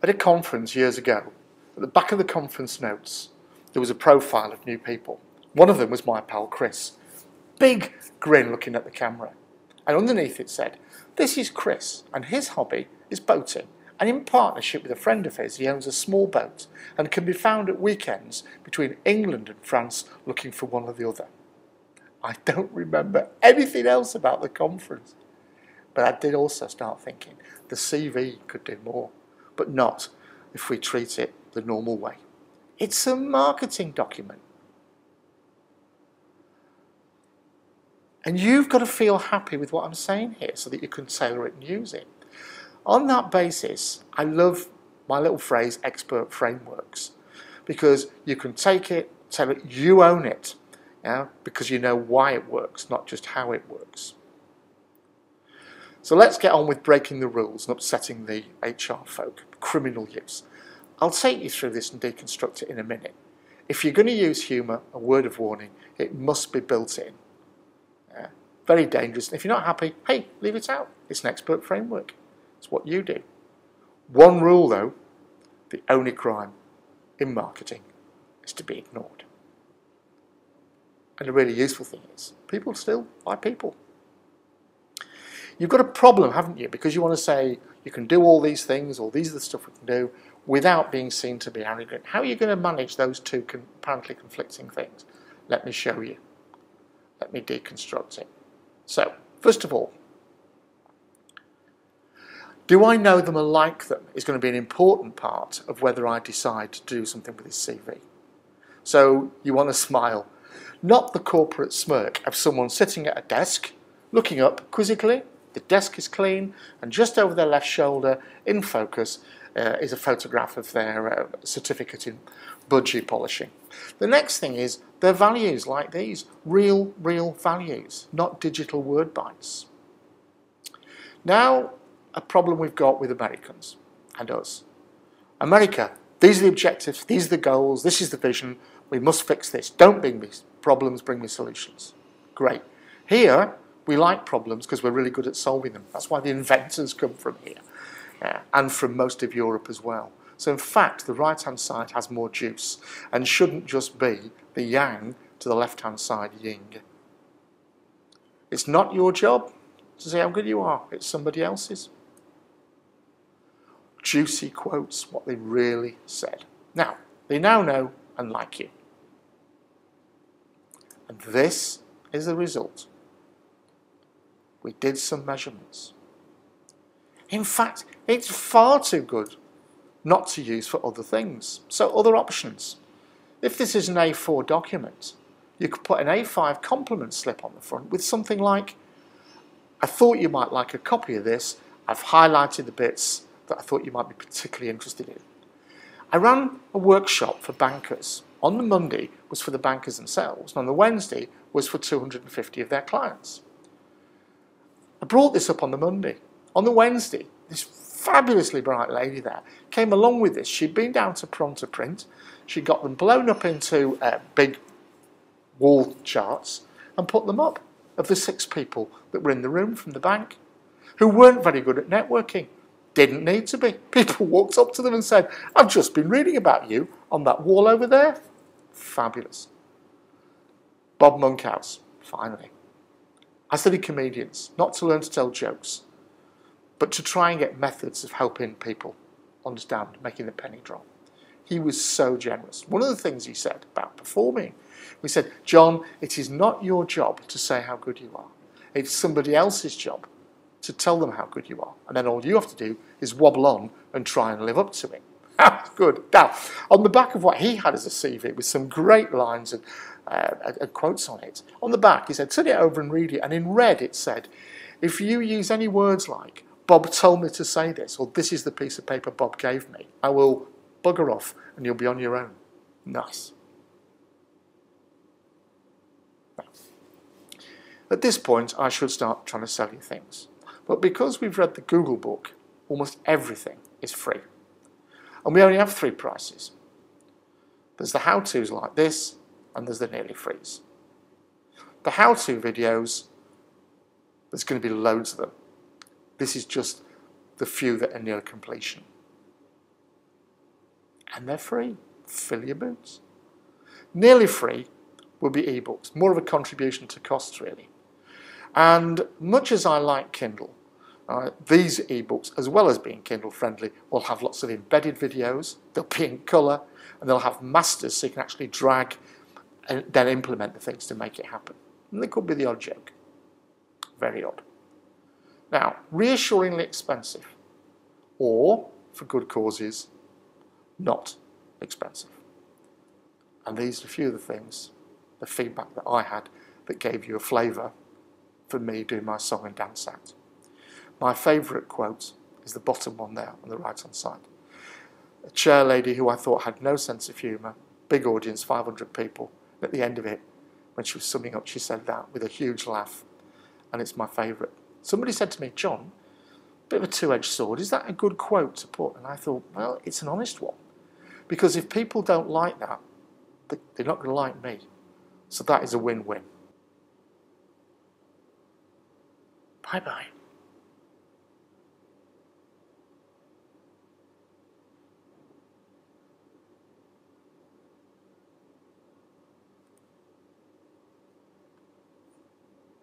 At a conference years ago, at the back of the conference notes, there was a profile of new people. One of them was my pal Chris. Big grin looking at the camera. And underneath it said, "This is Chris, and his hobby is boating. And in partnership with a friend of his, he owns a small boat and can be found at weekends between England and France looking for one or the other." I don't remember anything else about the conference. But I did also start thinking the CV could do more, but not if we treat it the normal way. It's a marketing document. And you've got to feel happy with what I'm saying here so that you can tailor it and use it. On that basis, I love my little phrase, expert frameworks, because you can take it, tell it, you own it, because you know why it works, not just how it works. So let's get on with breaking the rules and upsetting the HR folk, criminal use. I'll take you through this and deconstruct it in a minute. If you're going to use humour, a word of warning, it must be built in. Very dangerous. And if you're not happy, hey, leave it out. It's an expert framework. It's what you do. One rule though, the only crime in marketing is to be ignored. And the really useful thing is, people still buy people. You've got a problem, haven't you? Because you want to say you can do all these things, or these are the stuff we can do, without being seen to be arrogant. How are you going to manage those two apparently conflicting things? Let me show you. Let me deconstruct it. So, first of all, do I know them or like them is going to be an important part of whether I decide to do something with this CV. So, you want to smile. Not the corporate smirk of someone sitting at a desk, looking up quizzically. The desk is clean, and just over their left shoulder, in focus, is a photograph of their certificate in budgie polishing. The next thing is their values like these, real values, not digital word bites. Now, a problem we've got with Americans and us. America, these are the objectives, these are the goals, this is the vision, we must fix this. Don't bring me problems, bring me solutions. Great. Here, we like problems because we're really good at solving them. That's why the inventors come from here, and from most of Europe as well. So in fact, the right-hand side has more juice and shouldn't just be the yang to the left-hand side yin. It's not your job to say how good you are. It's somebody else's. Juicy quotes, what they really said. Now, they now know and like you. And this is the result. We did some measurements. In fact, it's far too good not to use for other things. So other options. If this is an A4 document, you could put an A5 compliment slip on the front with something like, "I thought you might like a copy of this. I've highlighted the bits that I thought you might be particularly interested in." I ran a workshop for bankers. On the Monday was for the bankers themselves, and on the Wednesday was for 250 of their clients. I brought this up on the Monday. On the Wednesday, this fabulously bright lady there came along with this. She'd been down to Pronto Print. She got them blown up into big wall charts and put them up of the 6 people that were in the room from the bank who weren't very good at networking. Didn't need to be. People walked up to them and said, "I've just been reading about you on that wall over there." Fabulous. Bob Monkhouse, finally. I studied comedians, not to learn to tell jokes, but to try and get methods of helping people understand, making the penny drop. He was so generous. One of the things he said about performing, he said, "John, it is not your job to say how good you are. It's somebody else's job to tell them how good you are. And then all you have to do is wobble on and try and live up to it." That's good. Now, on the back of what he had as a CV, with some great lines and quotes on it, on the back he said, "Turn it over and read it." And in red it said, "If you use any words like, 'Bob told me to say this,' or 'this is the piece of paper Bob gave me,' I will bugger off and you'll be on your own." Nice. Now, at this point, I should start trying to sell you things. But because we've read the Google book, almost everything is free. And we only have 3 prices. There's the how-tos like this, and there's the nearly frees. The how-to videos, there's going to be loads of them. This is just the few that are near completion. and they're free. Fill your boots. Nearly free will be ebooks, more of a contribution to costs really. And much as I like Kindle, these ebooks, as well as being Kindle friendly, will have lots of embedded videos, they'll be in colour, and they'll have masters so you can actually drag and then implement the things to make it happen. And there could be the odd joke. Very odd. Now, reassuringly expensive, or, for good causes, not expensive. And these are a few of the things, the feedback that I had, that gave you a flavour for me doing my song and dance act. My favourite quote is the bottom one there on the right hand side. A chair lady who I thought had no sense of humour, big audience, 500 people. At the end of it, when she was summing up, she said that with a huge laugh, and it's my favourite. Somebody said to me, John, bit of a two-edged sword, is that a good quote to put? And I thought, well, it's an honest one. Because if people don't like that, they're not going to like me. So that is a win-win. Bye-bye.